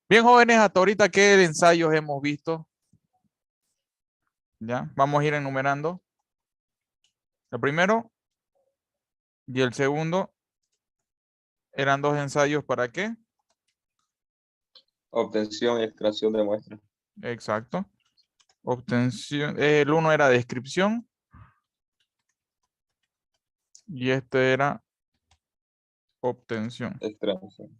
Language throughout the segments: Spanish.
Bien, jóvenes, hasta ahorita, ¿qué ensayos hemos visto? Ya, vamos a ir enumerando. El primero y el segundo eran dos ensayos, ¿para qué? Obtención y extracción de muestras. Exacto. Obtención. El uno era descripción y este era obtención. Extracción.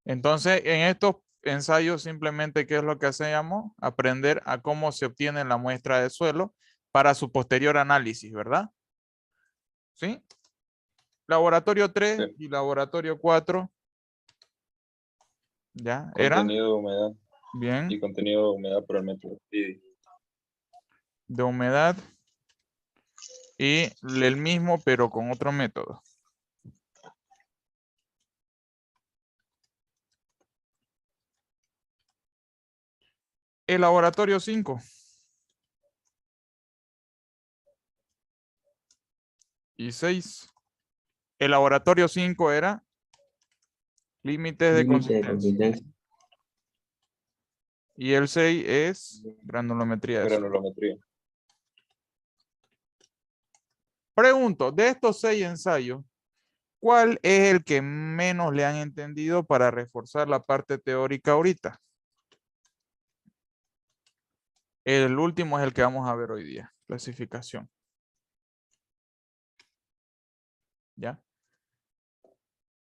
Entonces, en estos ensayos simplemente, ¿qué es lo que hacíamos? Aprender a cómo se obtiene la muestra de suelo para su posterior análisis, ¿verdad? ¿Sí? Laboratorio 3 Sí. y laboratorio 4, ¿ya? ¿Era? Contenido de humedad Bien. y contenido de humedad por el método PIDI. De humedad y el mismo, pero con otro método. El laboratorio 5 y 6. El laboratorio 5 era límites de Límite de consistencia. consistencia. Y el 6 es granulometría de suelo. Granulometría. Pregunto, de estos 6 ensayos, ¿cuál es el que menos le han entendido para reforzar la parte teórica ahorita? El último es el que vamos a ver hoy día, clasificación. ¿Ya?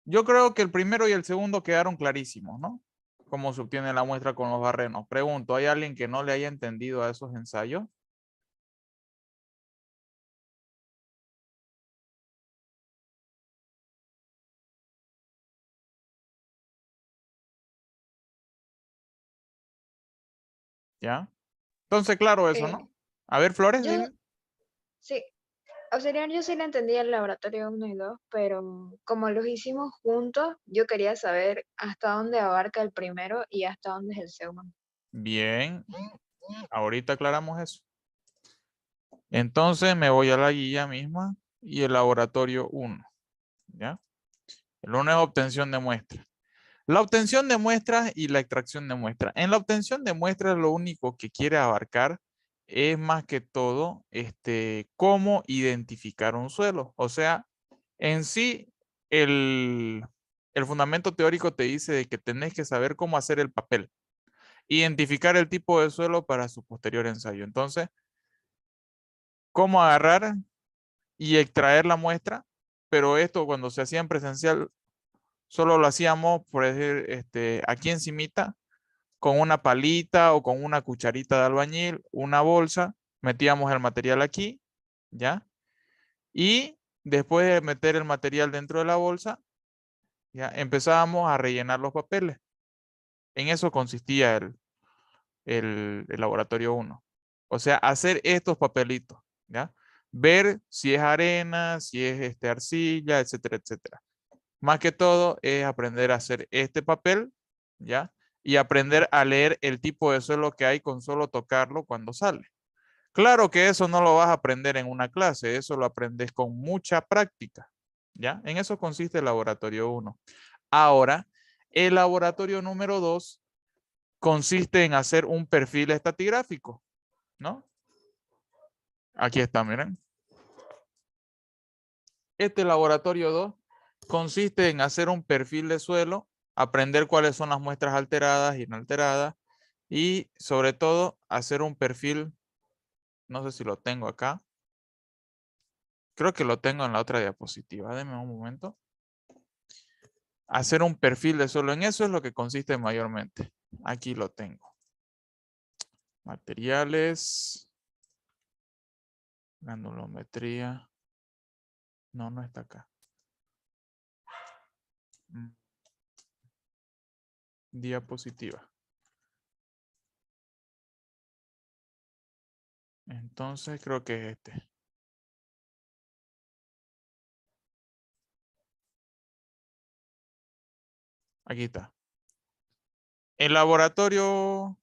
Yo creo que el primero y el segundo quedaron clarísimos, ¿no? Cómo se obtiene la muestra con los barrenos. Pregunto, ¿hay alguien que no le haya entendido a esos ensayos? ¿Ya? Entonces, claro eso, Eh, ¿no? A ver, Flores, yo dime. sí, auxiliar, yo sí le entendía el laboratorio 1 y 2, pero como los hicimos juntos, yo quería saber hasta dónde abarca el primero y hasta dónde es el segundo. Bien, ahorita aclaramos eso. Entonces me voy a la guía misma y el laboratorio 1, ¿ya? El 1 es obtención de muestras. La obtención de muestras y la extracción de muestras. En la obtención de muestras lo único que quiere abarcar es más que todo cómo identificar un suelo. O sea, en sí, el, el fundamento teórico te dice de que tenés que saber cómo hacer el papel, identificar el tipo de suelo para su posterior ensayo. Entonces, cómo agarrar y extraer la muestra, pero esto cuando se hacía en presencial, solo lo hacíamos, por decir, aquí encimita, con una palita o con una cucharita de albañil, una bolsa, metíamos el material aquí, ¿ya? Y después de meter el material dentro de la bolsa, ya empezábamos a rellenar los papeles. En eso consistía el laboratorio 1. O sea, hacer estos papelitos, ¿ya? Ver si es arena, si es arcilla, etcétera, etcétera. Más que todo es aprender a hacer este papel, ¿ya? Y aprender a leer el tipo de suelo que hay con solo tocarlo cuando sale. Claro que eso no lo vas a aprender en una clase, eso lo aprendes con mucha práctica, ¿ya? En eso consiste el laboratorio 1. Ahora, el laboratorio número 2 consiste en hacer un perfil estatigráfico, ¿no? Aquí está, miren. Este laboratorio 2 consiste en hacer un perfil de suelo, aprender cuáles son las muestras alteradas y inalteradas y sobre todo hacer un perfil, no sé si lo tengo acá, creo que lo tengo en la otra diapositiva, denme un momento. Hacer un perfil de suelo, en eso es lo que consiste mayormente. Aquí lo tengo. Materiales, granulometría, no, no está acá. Diapositiva. Entonces creo que es este. Aquí está. El laboratorio.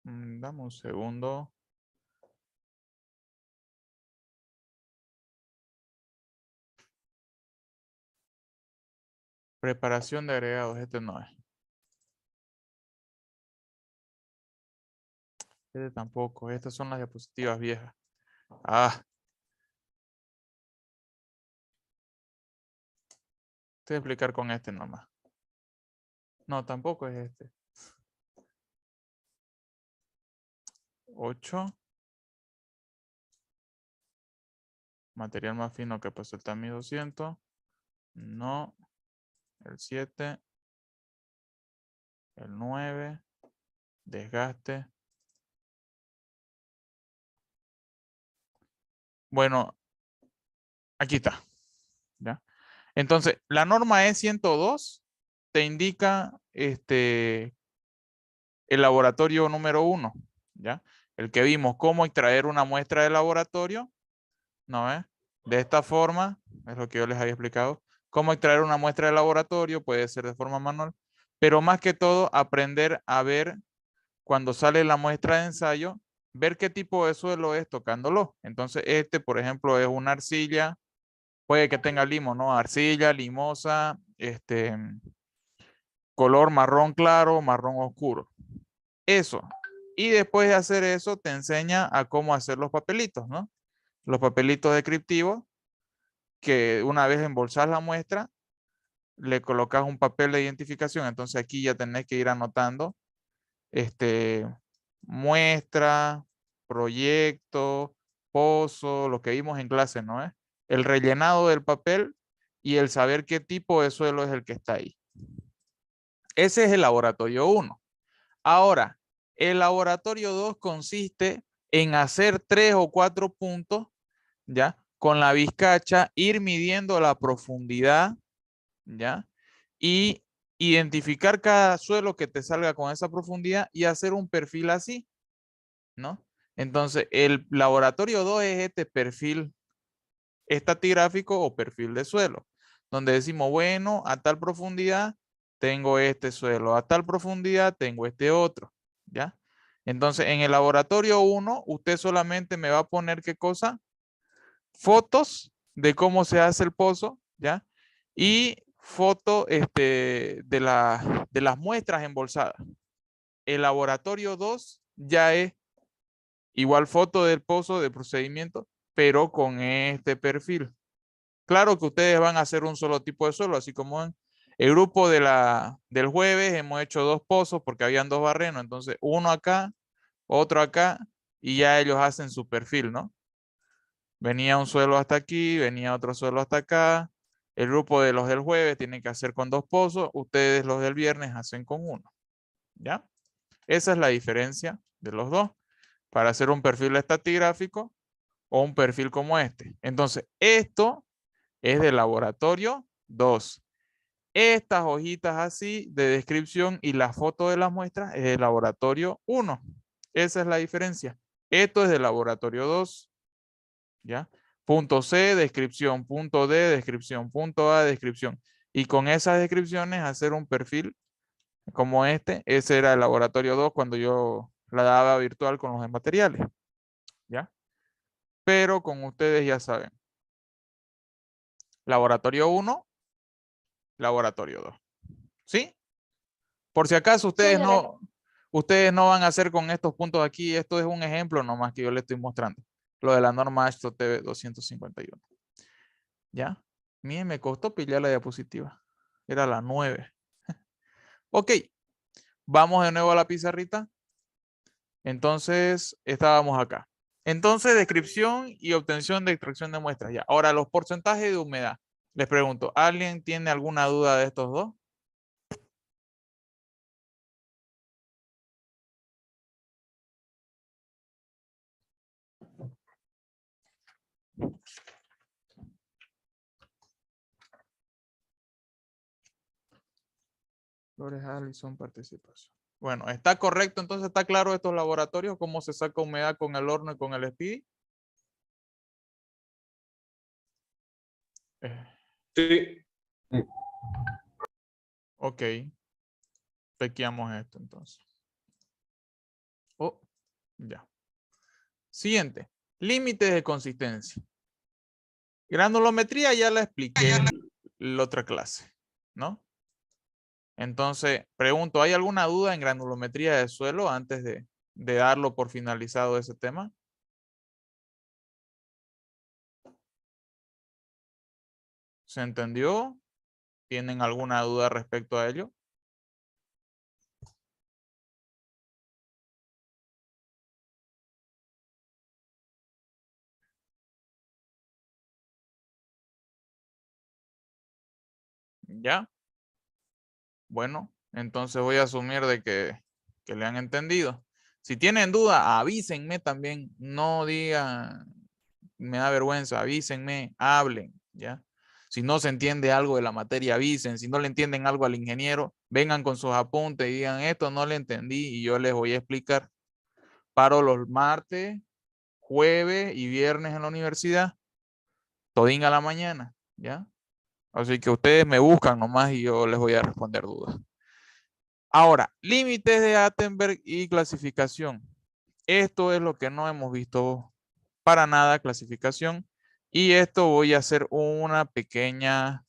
Dame un segundo. Preparación de agregados, este no es. Este tampoco, estas son las diapositivas viejas. Ah. Te voy a explicar con este nomás. No, tampoco es este. 8. Material más fino que pasó el TAMI 200. No. El 7. El 9. Desgaste. Bueno, aquí está. ¿Ya? Entonces, la norma E102 te indica el laboratorio número 1. ¿Ya? El que vimos cómo extraer una muestra de laboratorio. ¿No ves? De esta forma, es lo que yo les había explicado. Cómo extraer una muestra de laboratorio, puede ser de forma manual, pero más que todo aprender a ver cuando sale la muestra de ensayo, ver qué tipo de suelo es tocándolo. Entonces por ejemplo, es una arcilla, puede que tenga limo, ¿no? Arcilla, limosa, color marrón claro, marrón oscuro. Eso. Y después de hacer eso, te enseña a cómo hacer los papelitos, ¿no? Los papelitos descriptivos, que una vez embolsas la muestra, le colocas un papel de identificación. Entonces aquí ya tenés que ir anotando muestra, proyecto, pozo, lo que vimos en clase, ¿no es? El rellenado del papel y el saber qué tipo de suelo es el que está ahí. Ese es el laboratorio 1. Ahora, el laboratorio 2 consiste en hacer 3 o 4 puntos, ¿ya? Con la vizcacha, ir midiendo la profundidad, ¿ya? Y identificar cada suelo que te salga con esa profundidad y hacer un perfil así, ¿no? Entonces, el laboratorio 2 es este perfil estratigráfico o perfil de suelo, donde decimos, bueno, a tal profundidad tengo este suelo, a tal profundidad tengo este otro, ¿ya? Entonces, en el laboratorio 1, usted solamente me va a poner, ¿qué cosa? Fotos de cómo se hace el pozo, ¿ya? Y foto de las muestras embolsadas. El laboratorio 2 ya es igual foto del pozo de procedimiento, pero con este perfil. Claro que ustedes van a hacer un solo tipo de suelo, así como en el grupo del jueves hemos hecho 2 pozos porque habían 2 barrenos, entonces uno acá, otro acá, y ya ellos hacen su perfil, ¿no? Venía un suelo hasta aquí, venía otro suelo hasta acá. El grupo de los del jueves tiene que hacer con 2 pozos, ustedes los del viernes hacen con 1, ¿ya? Esa es la diferencia de los dos para hacer un perfil estratigráfico o un perfil como este. Entonces, esto es de laboratorio 2. Estas hojitas así de descripción y la foto de las muestras es de laboratorio 1. Esa es la diferencia. Esto es de laboratorio 2. ¿Ya? Punto C, descripción. Punto D, descripción. Punto A, descripción. Y con esas descripciones hacer un perfil como este. Ese era el laboratorio 2 cuando yo la daba virtual con los materiales. ¿Ya? Pero con ustedes ya saben. Laboratorio 1, laboratorio 2. ¿Sí? Por si acaso Sí, ustedes no van a hacer con estos puntos aquí. Esto es un ejemplo nomás que yo les estoy mostrando. Lo de la norma HTTP 251. ¿Ya? Miren, me costó pillar la diapositiva. Era la 9. Ok. Vamos de nuevo a la pizarrita. Entonces, estábamos acá. Entonces, descripción y obtención de extracción de muestras. Ya. Ahora, los porcentajes de humedad. Les pregunto, ¿alguien tiene alguna duda de estos dos? Flores Allison, participación. Bueno, ¿está correcto? Entonces, ¿está claro estos laboratorios? ¿Cómo se saca humedad con el horno y con el Speedy? Sí. Ok. Pequeamos esto entonces. Oh, ya. Siguiente. Límites de consistencia. Granulometría ya la expliqué en la otra clase, ¿no? Entonces, pregunto, ¿hay alguna duda en granulometría de suelo antes de darlo por finalizado ese tema? ¿Se entendió? ¿Tienen alguna duda respecto a ello? ¿Ya? Bueno, entonces voy a asumir de que le han entendido. Si tienen duda, avísenme también. No digan, me da vergüenza, avísenme, hablen, ¿ya? Si no se entiende algo de la materia, avisen. Si no le entienden algo al ingeniero, vengan con sus apuntes y digan, esto no le entendí y yo les voy a explicar. Paro los martes, jueves y viernes en la universidad, todín a la mañana, ¿ya? Así que ustedes me buscan nomás y yo les voy a responder dudas. Ahora, límites de Attenberg y clasificación. Esto es lo que no hemos visto para nada, clasificación. Y esto voy a hacer una pequeña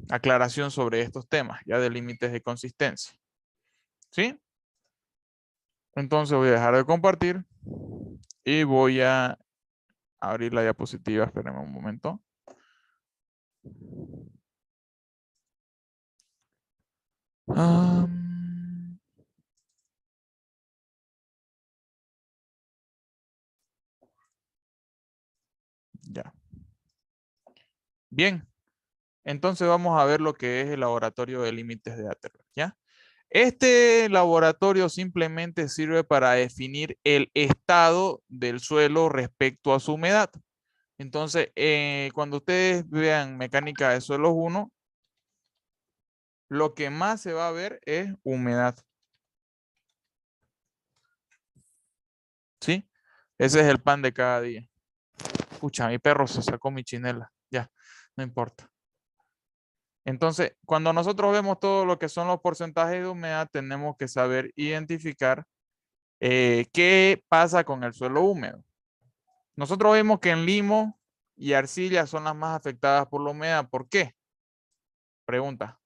aclaración sobre estos temas, ya de límites de consistencia. ¿Sí? Entonces voy a dejar de compartir y voy a abrir la diapositiva. Espérenme un momento. Ya. Bien. Entonces vamos a ver lo que es el laboratorio de límites de Attenberg, ¿ya? Este laboratorio simplemente sirve para definir el estado del suelo respecto a su humedad. Entonces, cuando ustedes vean mecánica de suelos 1, lo que más se va a ver es humedad. ¿Sí? Ese es el pan de cada día. Escucha, mi perro se sacó mi chinela. Ya, no importa. Entonces, cuando nosotros vemos todo lo que son los porcentajes de humedad, tenemos que saber identificar qué pasa con el suelo húmedo. Nosotros vemos que en limo y arcilla son las más afectadas por la humedad. ¿Por qué? Pregunta.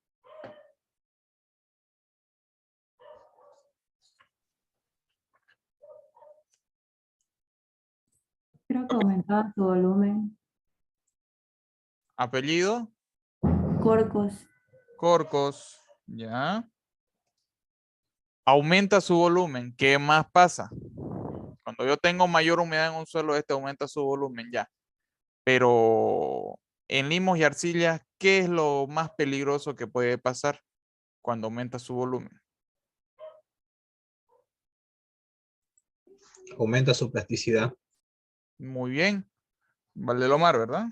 Creo que aumentaba su volumen. Apellido. Corcos. Corcos. Ya. Aumenta su volumen. ¿Qué más pasa? Cuando yo tengo mayor humedad en un suelo, este aumenta su volumen ya. Pero en limos y arcillas, ¿qué es lo más peligroso que puede pasar cuando aumenta su volumen? Aumenta su plasticidad. Muy bien. Valdelomar, ¿verdad?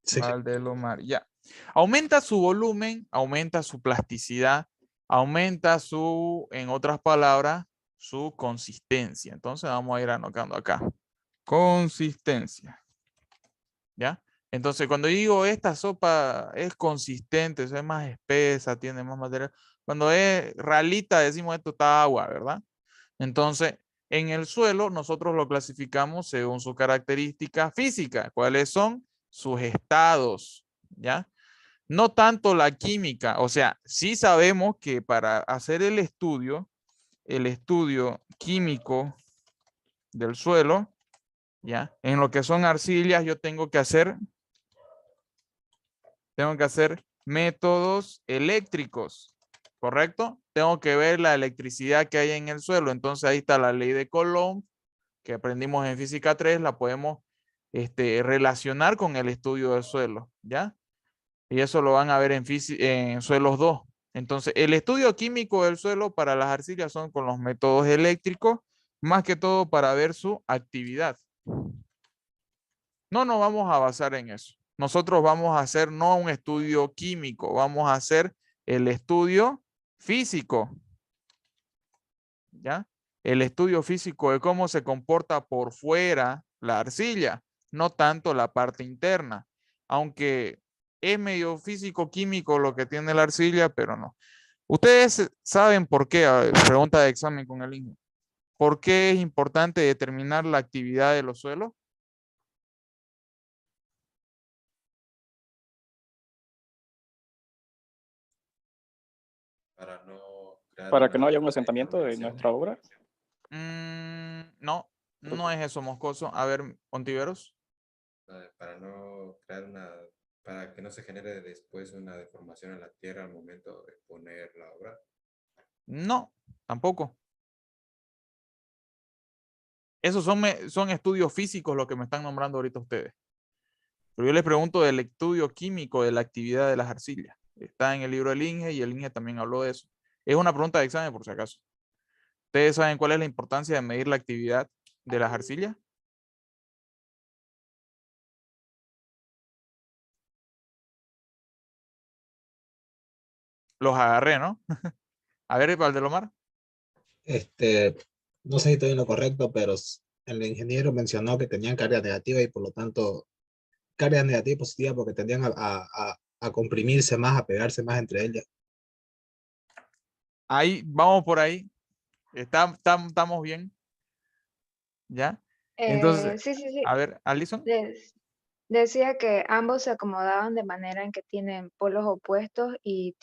Sí. Valdelomar, ya. Aumenta su volumen, aumenta su plasticidad, aumenta su, en otras palabras, su consistencia. Entonces vamos a ir anotando acá. Consistencia. ¿Ya? Entonces, cuando digo esta sopa es consistente, es más espesa, tiene más material. Cuando es ralita, decimos esto está agua, ¿verdad? Entonces, en el suelo, nosotros lo clasificamos según su característica física. ¿Cuáles son? Sus estados, ¿ya? No tanto la química. O sea, sí sabemos que para hacer el estudio químico del suelo, ¿ya? En lo que son arcillas, yo tengo que hacer métodos eléctricos, ¿correcto? Tengo que ver la electricidad que hay en el suelo. Entonces ahí está la ley de Coulomb que aprendimos en física 3, la podemos relacionar con el estudio del suelo, ¿ya? Y eso lo van a ver en suelos 2. Entonces, el estudio químico del suelo para las arcillas son con los métodos eléctricos, más que todo para ver su actividad. No nos vamos a basar en eso. Nosotros vamos a hacer no un estudio químico, vamos a hacer el estudio físico. ¿Ya? El estudio físico de cómo se comporta por fuera la arcilla, no tanto la parte interna. Aunque es medio físico-químico lo que tiene la arcilla, pero no. Ustedes saben por qué, pregunta de examen con el ingeniero. ¿Por qué es importante determinar la actividad de los suelos? Para que no haya un asentamiento de nuestra obra. No, no es eso, Moscoso. A ver, Ontiveros. Para no crear para que no se genere después una deformación en la tierra al momento de poner la obra. No, tampoco. Esos son estudios físicos lo que me están nombrando ahorita ustedes. Pero yo les pregunto del estudio químico de la actividad de las arcillas. Está en el libro del INGE y el INGE también habló de eso. Es una pregunta de examen por si acaso. ¿Ustedes saben cuál es la importancia de medir la actividad de las arcillas? Los agarré, ¿no? A ver, Valdelomar. No sé si estoy en lo correcto, pero el ingeniero mencionó que tenían carga negativa y por lo tanto carga negativa y positiva porque tendían a comprimirse más, a pegarse más entre ellas. Ahí, vamos por ahí. Estamos bien. ¿Ya? Entonces, Sí, sí, sí. a ver, Alison. Decía que ambos se acomodaban de manera en que tienen polos opuestos y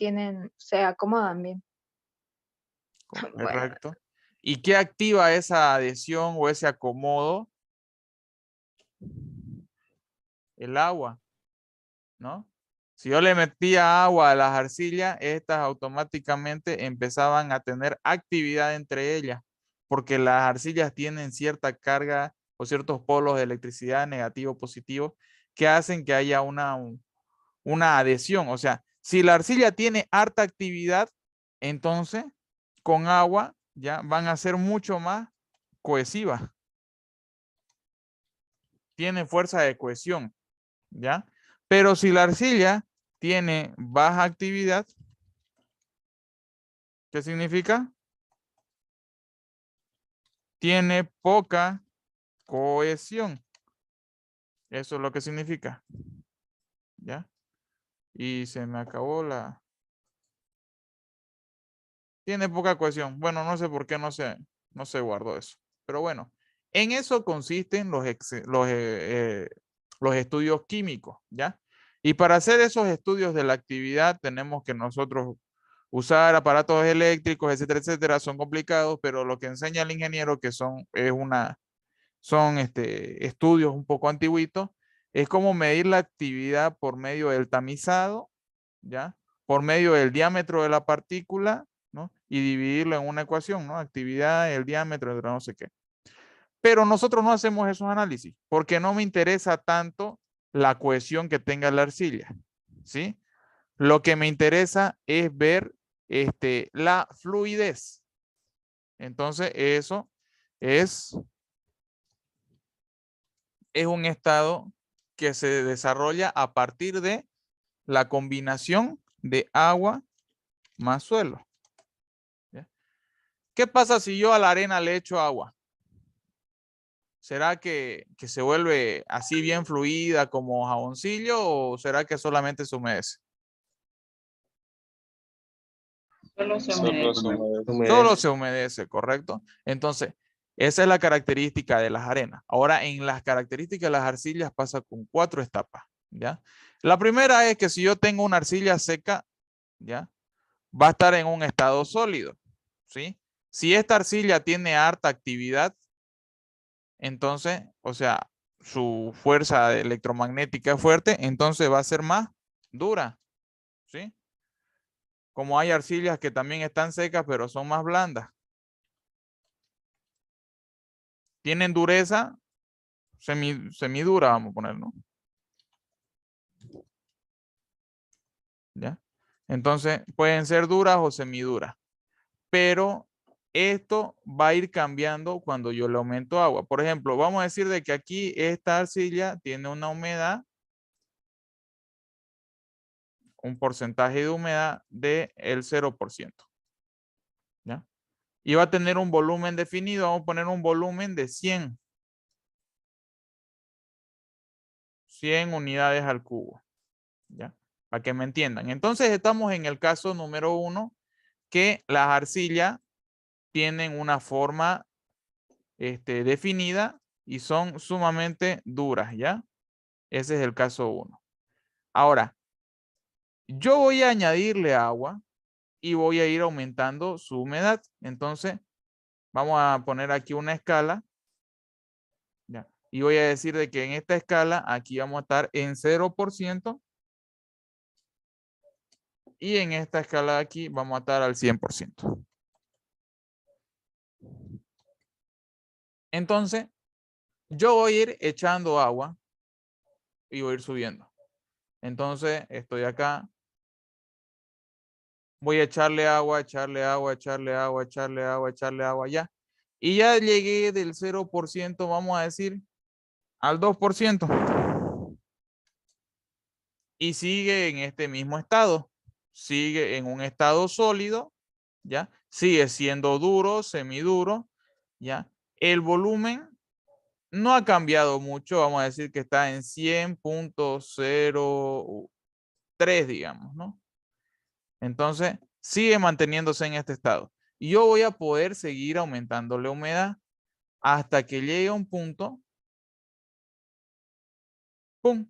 se acomodan bien. Bueno, Correcto. ¿Y qué activa esa adhesión o ese acomodo? El agua, ¿no? Si yo le metía agua a las arcillas, estas automáticamente empezaban a tener actividad entre ellas, porque las arcillas tienen cierta carga o ciertos polos de electricidad negativo, positivo, que hacen que haya una adhesión. O sea, si la arcilla tiene harta actividad, entonces con agua ya van a ser mucho más cohesivas. Tienen fuerza de cohesión, ¿ya? Pero si la arcilla tiene baja actividad, ¿qué significa? Tiene poca cohesión. Eso es lo que significa. ¿Ya? Y se me acabó la... Tiene poca cohesión. Bueno, no sé por qué no se guardó eso. Pero bueno, en eso consisten los estudios químicos, ¿ya? Y para hacer esos estudios de la actividad tenemos que nosotros usar aparatos eléctricos, etcétera, etcétera. Son complicados, pero lo que enseña el ingeniero que son estudios un poco antiguitos, es como medir la actividad por medio del tamizado, ¿ya? Por medio del diámetro de la partícula, ¿no? Y dividirlo en una ecuación, ¿no? Actividad, el diámetro, entre no sé qué. Pero nosotros no hacemos esos análisis porque no me interesa tanto la cohesión que tenga la arcilla, ¿sí? Lo que me interesa es ver la fluidez. Entonces, eso es un estado que se desarrolla a partir de la combinación de agua más suelo. ¿Ya? ¿Qué pasa si yo a la arena le echo agua? ¿Será que se vuelve así bien fluida como jaboncillo o será que solamente se humedece? Solo se Solo humedece. se humedece. Solo se humedece, ¿correcto? Entonces, esa es la característica de las arenas. Ahora, en las características de las arcillas pasa con 4 etapas, ¿ya? La primera es que si yo tengo una arcilla seca, ¿ya? Va a estar en un estado sólido, ¿sí? Si esta arcilla tiene harta actividad, entonces, o sea, su fuerza electromagnética es fuerte, entonces va a ser más dura, ¿sí? Como hay arcillas que también están secas, pero son más blandas. Tienen dureza semidura, vamos a poner, ¿no? ¿Ya? Entonces, pueden ser duras o semiduras. Pero esto va a ir cambiando cuando yo le aumento agua. Por ejemplo, vamos a decir de que aquí esta arcilla tiene una humedad, un porcentaje de humedad del 0%. ¿Ya? Y va a tener un volumen definido, vamos a poner un volumen de 100 unidades al cubo. ¿Ya? Para que me entiendan. Entonces estamos en el caso número 1, que las arcillas tienen una forma definida y son sumamente duras, ¿ya? Ese es el caso 1. Ahora, yo voy a añadirle agua, y voy a ir aumentando su humedad. Entonces, vamos a poner aquí una escala. ¿Ya? Y voy a decir de que en esta escala, aquí vamos a estar en 0%. Y en esta escala de aquí vamos a estar al 100%. Entonces, yo voy a ir echando agua y voy a ir subiendo. Entonces, estoy acá. Voy a echarle agua, echarle agua, echarle agua, echarle agua, echarle agua ya. Y ya llegué del 0%, vamos a decir, al 2%. Y sigue en este mismo estado. Sigue en un estado sólido, ¿ya? Sigue siendo duro, semiduro, ¿ya? El volumen no ha cambiado mucho, vamos a decir que está en 100.03, digamos, ¿no? Entonces, sigue manteniéndose en este estado. Y yo voy a poder seguir aumentando la humedad hasta que llegue a un punto, ¡pum!,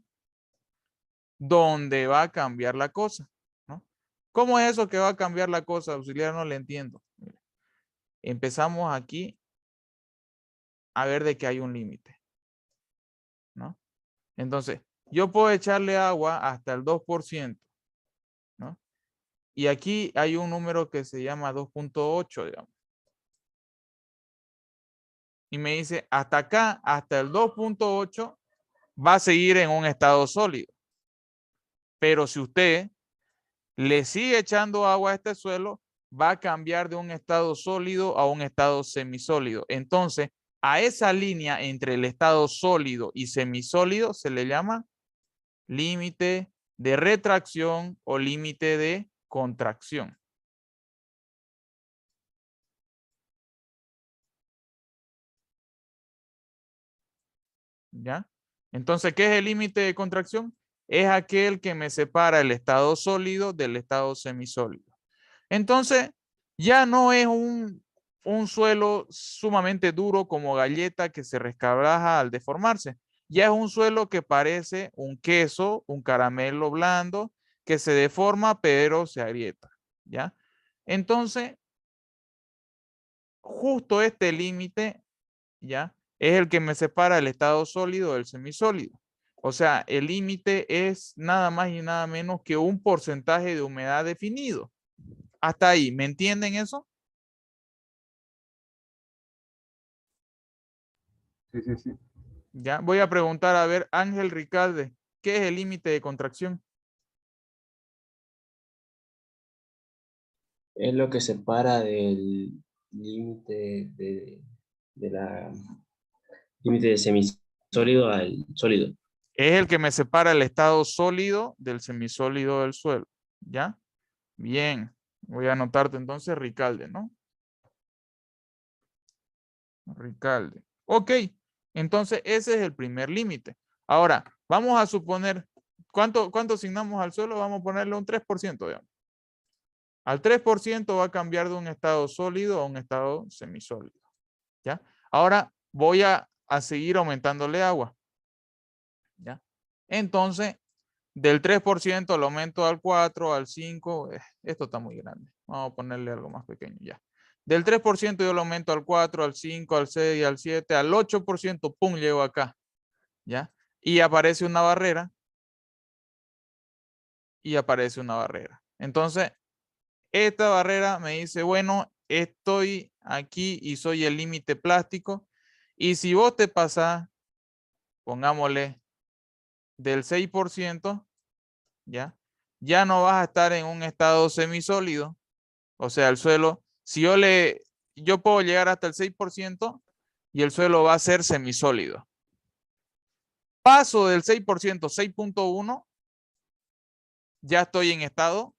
donde va a cambiar la cosa, ¿no? ¿Cómo es eso que va a cambiar la cosa, auxiliar? No le entiendo. Empezamos aquí a ver de que hay un límite, ¿no? Entonces, yo puedo echarle agua hasta el 2%, ¿no? Y aquí hay un número que se llama 2.8, digamos. Y me dice, hasta acá, hasta el 2.8, va a seguir en un estado sólido. Pero si usted le sigue echando agua a este suelo, va a cambiar de un estado sólido a un estado semisólido. Entonces, a esa línea entre el estado sólido y semisólido se le llama límite de retracción o límite de contracción. ¿Ya? Entonces, ¿qué es el límite de contracción? Es aquel que me separa el estado sólido del estado semisólido. Entonces, ya no es un suelo sumamente duro como galleta que se resquebraja al deformarse. Ya es un suelo que parece un queso, un caramelo blando, que se deforma pero se agrieta, ¿ya? Entonces, justo este límite, ¿ya?, es el que me separa el estado sólido del semisólido. O sea, el límite es nada más y nada menos que un porcentaje de humedad definido. Hasta ahí, ¿me entienden eso? Sí, sí, sí. Ya, voy a preguntar, a ver, Ángel Ricalde, ¿qué es el límite de contracción? Es lo que separa del límite de la límite de semisólido al sólido. Es el que me separa el estado sólido del semisólido del suelo, ¿ya? Bien, voy a anotarte entonces Ricalde, ¿no? Ricalde. Ok, entonces ese es el primer límite. Ahora, vamos a suponer, ¿cuánto asignamos al suelo? Vamos a ponerle un 3%, digamos. Al 3% va a cambiar de un estado sólido a un estado semisólido, ¿ya? Ahora voy a seguir aumentándole agua, ¿ya? Entonces, del 3% lo aumento al 4, al 5, esto está muy grande. Vamos a ponerle algo más pequeño, ya. Del 3% yo lo aumento al 4, al 5, al 6, al 7, al 8%, pum, llego acá, ¿ya? Y aparece una barrera. Y aparece una barrera. Entonces, esta barrera me dice, bueno, estoy aquí y soy el límite plástico. Y si vos te pasás, pongámosle, del 6%, ya no vas a estar en un estado semisólido. O sea, el suelo, si yo puedo llegar hasta el 6% y el suelo va a ser semisólido. Paso del 6%, 6.1, ya estoy en estado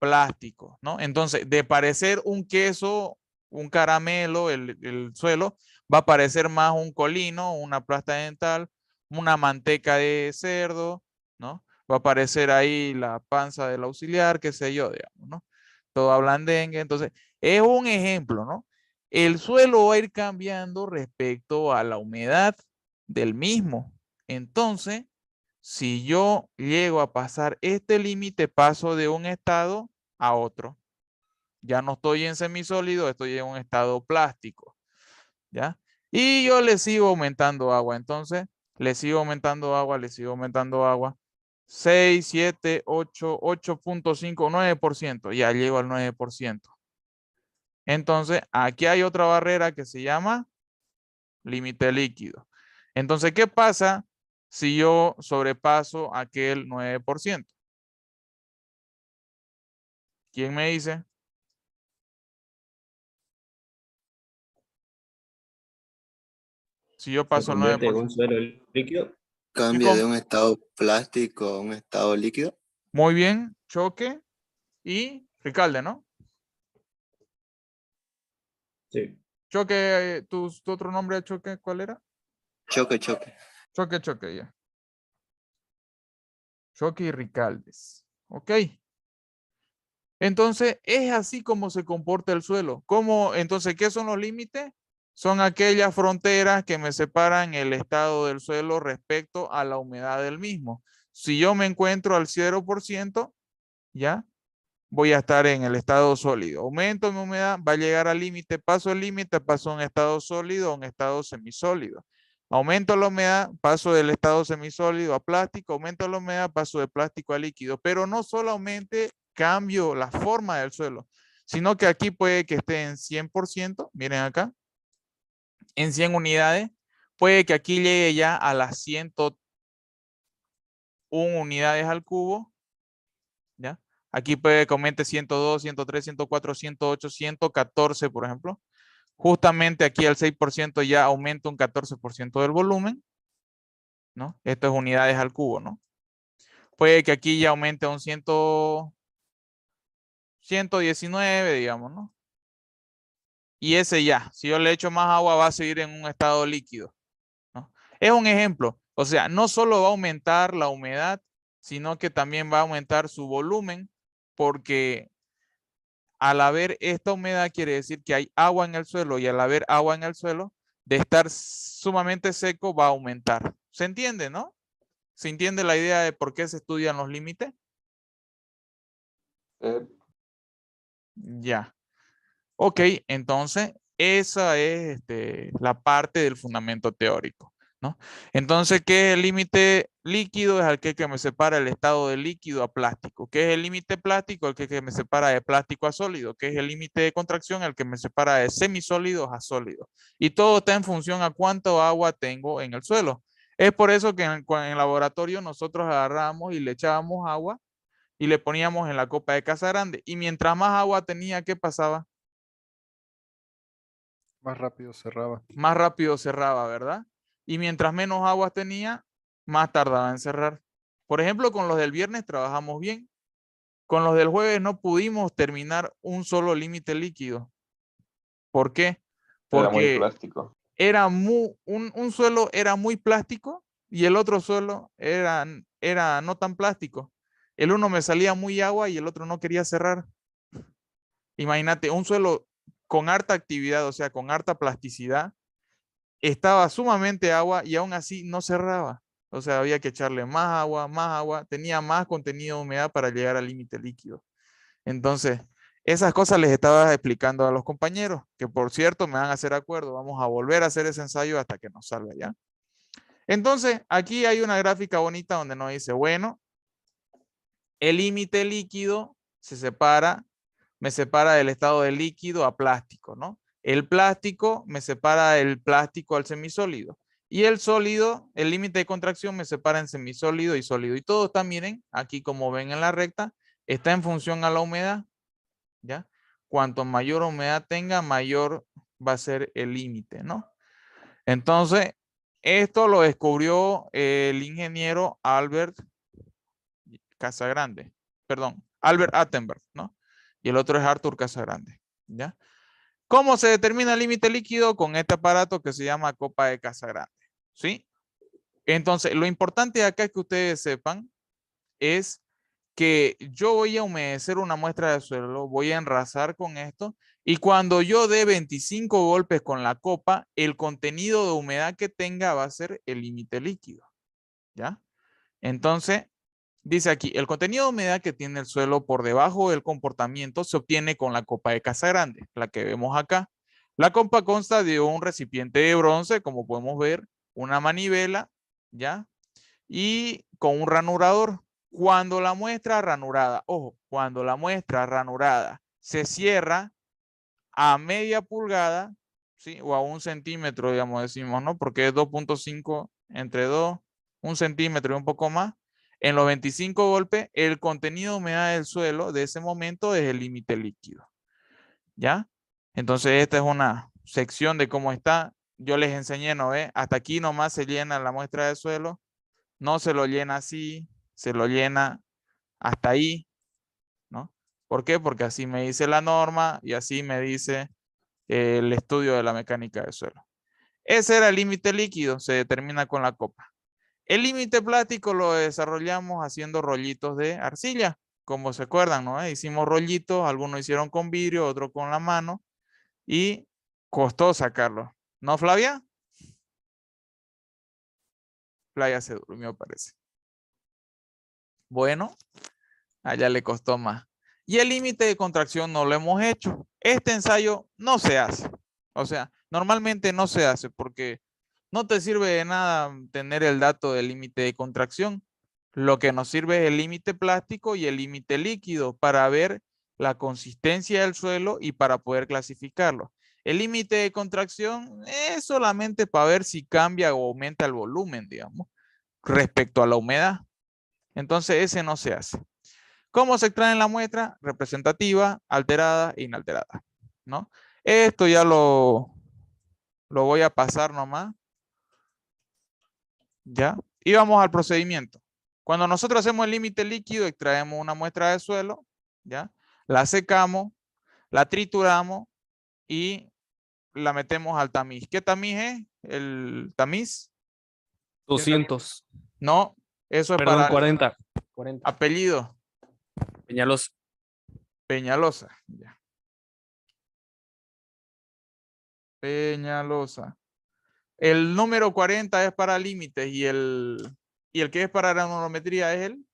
plástico, ¿no? Entonces, de parecer un queso, un caramelo, el suelo, va a parecer más un colino, una pasta dental, una manteca de cerdo, ¿no? Va a aparecer ahí la panza del auxiliar, qué sé yo, digamos, ¿no? Todo ablandengue. Entonces, es un ejemplo, ¿no? El suelo va a ir cambiando respecto a la humedad del mismo. Entonces, si yo llego a pasar este límite, paso de un estado a otro. Ya no estoy en semisólido, estoy en un estado plástico. ¿Ya? Y yo le sigo aumentando agua. Entonces, le sigo aumentando agua, le sigo aumentando agua. 6, 7, 8, 8.5, 9%. Ya llego al 9%. Entonces, aquí hay otra barrera que se llama límite líquido. Entonces, ¿qué pasa si yo sobrepaso aquel 9%? ¿Quién me dice? Si yo ¿Se paso el convierte en 9%. un suelo líquido? Cambia de un estado plástico a un estado líquido. Muy bien, Choque y Ricalde, ¿no? Sí. Choque, ¿tu otro nombre de Choque cuál era? Choque, choque. Choque, ya. Choque y Ricaldes. Ok. Entonces, es así como se comporta el suelo. Entonces, ¿qué son los límites? Son aquellas fronteras que me separan el estado del suelo respecto a la humedad del mismo. Si yo me encuentro al 0%, ¿ya? Voy a estar en el estado sólido. Aumento mi humedad, va a llegar al límite, paso el límite, paso a un estado sólido a un estado semisólido. Aumento la humedad, paso del estado semisólido a plástico, aumento la humedad, paso de plástico a líquido. Pero no solamente cambio la forma del suelo, sino que aquí puede que esté en 100%, miren acá, en 100 unidades, puede que aquí llegue ya a las 101 unidades al cubo, ¿ya? Aquí puede que aumente 102, 103, 104, 108, 114, por ejemplo. Justamente aquí al 6% ya aumenta un 14% del volumen, ¿no? Esto es unidades al cubo, ¿no? Puede que aquí ya aumente a un 119, digamos, ¿no? Y ese ya, si yo le echo más agua, va a seguir en un estado líquido, ¿no? Es un ejemplo. O sea, no solo va a aumentar la humedad, sino que también va a aumentar su volumen, porque al haber esta humedad quiere decir que hay agua en el suelo, y al haber agua en el suelo, de estar sumamente seco va a aumentar. ¿Se entiende, no? ¿Se entiende la idea de por qué se estudian los límites? Ya. Ok, entonces esa es la parte del fundamento teórico, ¿no? Entonces, ¿qué es el límite líquido? Es aquel que me separa el estado de líquido a plástico. ¿Qué es el límite plástico? El que me separa de plástico a sólido. ¿Qué es el límite de contracción? El que me separa de semisólidos a sólidos. Y todo está en función a cuánto agua tengo en el suelo. Es por eso que en el laboratorio nosotros agarramos y le echábamos agua y le poníamos en la copa de Casagrande. Y mientras más agua tenía, ¿qué pasaba? Más rápido cerraba. Más rápido cerraba, ¿verdad? Y mientras menos aguas tenía, más tardaba en cerrar. Por ejemplo, con los del viernes trabajamos bien. Con los del jueves no pudimos terminar un solo límite líquido. ¿Por qué? Era muy Porque plástico. un suelo era muy plástico y el otro suelo era no tan plástico. El uno me salía muy agua y el otro no quería cerrar. Imagínate, un suelo con harta actividad, o sea, con harta plasticidad, estaba sumamente agua y aún así no cerraba. O sea, había que echarle más agua, tenía más contenido de humedad para llegar al límite líquido. Entonces, esas cosas les estaba explicando a los compañeros, que por cierto me van a hacer acuerdo, vamos a volver a hacer ese ensayo hasta que nos salga, ¿ya? Entonces, aquí hay una gráfica bonita donde nos dice, bueno, el límite líquido me separa del estado de líquido a plástico, ¿no? El plástico me separa del plástico al semisólido. Y el sólido, el límite de contracción me separa en semisólido y sólido. Y todo está, miren, aquí como ven en la recta, está en función a la humedad, ¿ya? Cuanto mayor humedad tenga, mayor va a ser el límite, ¿no? Entonces, esto lo descubrió el ingeniero Albert Casagrande, perdón, Albert Attenberg, ¿no? Y el otro es Arthur Casagrande, ¿ya? ¿Cómo se determina el límite líquido? Con este aparato que se llama copa de Casagrande, ¿sí? Entonces, lo importante acá es que ustedes sepan es que yo voy a humedecer una muestra de suelo, voy a enrasar con esto, y cuando yo dé 25 golpes con la copa, el contenido de humedad que tenga va a ser el límite líquido, ¿ya? Entonces, Dice aquí, el contenido de humedad que tiene el suelo por debajo del comportamiento se obtiene con la copa de Casagrande, la que vemos acá. La copa consta de un recipiente de bronce, como podemos ver, una manivela, ¿ya? Y con un ranurador. Cuando la muestra ranurada, ojo, cuando la muestra ranurada se cierra a media pulgada, ¿sí? O a 1 centímetro, digamos, decimos, ¿no? Porque es 2.5 entre 2, 1 centímetro y un poco más. En los 25 golpes, el contenido de humedad del suelo de ese momento es el límite líquido. ¿Ya? Entonces, esta es una sección de cómo está. Yo les enseñé, ¿no ve? Hasta aquí nomás se llena la muestra de suelo. No se lo llena así, se lo llena hasta ahí, ¿no? ¿Por qué? Porque así me dice la norma y así me dice el estudio de la mecánica del suelo. Ese era el límite líquido, se determina con la copa. El límite plástico lo desarrollamos haciendo rollitos de arcilla, como se acuerdan, ¿no? Hicimos rollitos, algunos hicieron con vidrio, otros con la mano y costó sacarlo. ¿No, Flavia? Flavia se durmió, parece. Bueno, allá le costó más. Y el límite de contracción no lo hemos hecho. Este ensayo no se hace. O sea, normalmente no se hace porque no te sirve de nada tener el dato del límite de contracción. Lo que nos sirve es el límite plástico y el límite líquido para ver la consistencia del suelo y para poder clasificarlo. El límite de contracción es solamente para ver si cambia o aumenta el volumen, digamos, respecto a la humedad. Entonces ese no se hace. ¿Cómo se extraen la muestra? Representativa, alterada e inalterada, ¿no? Esto ya lo voy a pasar nomás. ¿Ya? Y vamos al procedimiento. Cuando nosotros hacemos el límite líquido, extraemos una muestra de suelo, ¿ya? La secamos, la trituramos y la metemos al tamiz. ¿Qué tamiz es? ¿El tamiz? 200. No, eso es Perdón, para 40. apellido. Peñalosa. Peñalosa. Ya. Peñalosa. El número 40 es para límites y el que es para granulometría es el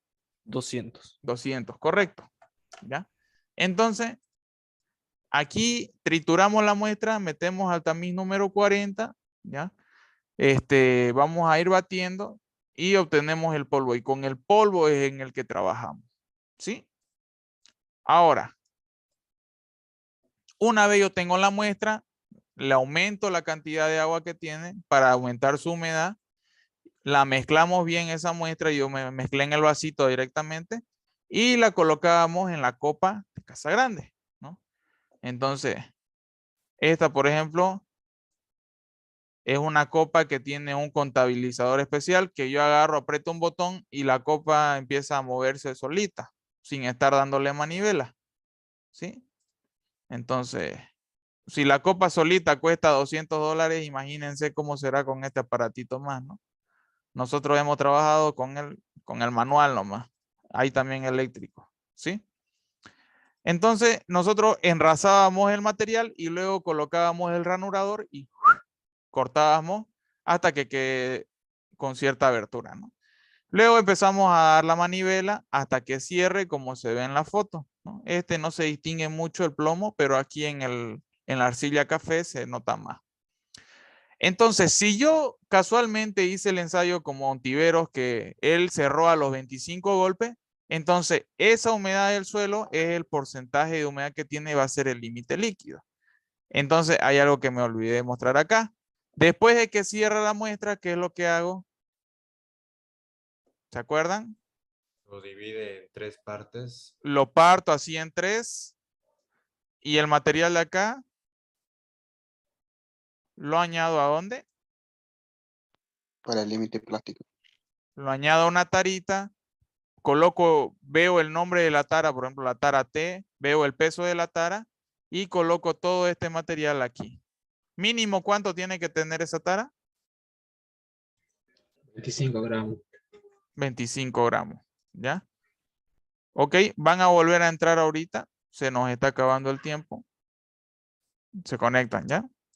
200. 200, correcto. ¿Ya? Entonces, aquí trituramos la muestra, metemos al tamiz número 40, ¿ya? Vamos a ir batiendo y obtenemos el polvo. Y con el polvo es en el que trabajamos. ¿Sí? Ahora, una vez yo tengo la muestra, le aumento la cantidad de agua que tiene para aumentar su humedad. La mezclamos bien esa muestra, yo me mezclé en el vasito directamente y la colocábamos en la copa de Casagrande, ¿no? Entonces, esta, por ejemplo, es una copa que tiene un contabilizador especial que yo agarro, aprieto un botón y la copa empieza a moverse solita, sin estar dándole manivela, ¿sí? Entonces, si la copa solita cuesta $200, imagínense cómo será con este aparatito más, ¿no? Nosotros hemos trabajado con el manual nomás. Hay también eléctrico, ¿sí? Entonces, nosotros enrasábamos el material y luego colocábamos el ranurador y cortábamos hasta que quede con cierta abertura, ¿no? Luego empezamos a dar la manivela hasta que cierre como se ve en la foto, ¿no? No se distingue mucho el plomo, pero aquí en la arcilla café se nota más. Entonces, si yo casualmente hice el ensayo como Ontiveros, que él cerró a los 25 golpes, entonces esa humedad del suelo es el porcentaje de humedad que tiene y va a ser el límite líquido. Entonces, hay algo que me olvidé de mostrar acá. Después de que cierra la muestra, ¿qué es lo que hago? ¿Se acuerdan? Lo divide en 3 partes. Lo parto así en 3 y el material de acá lo añado ¿a dónde? Para el límite plástico. Lo añado a una tarita, coloco, veo el nombre de la tara, por ejemplo, la tara T, veo el peso de la tara y coloco todo este material aquí. Mínimo, ¿cuánto tiene que tener esa tara? 25 gramos. 25 gramos, ¿ya? Ok, van a volver a entrar ahorita. Se nos está acabando el tiempo. Se conectan, ¿ya?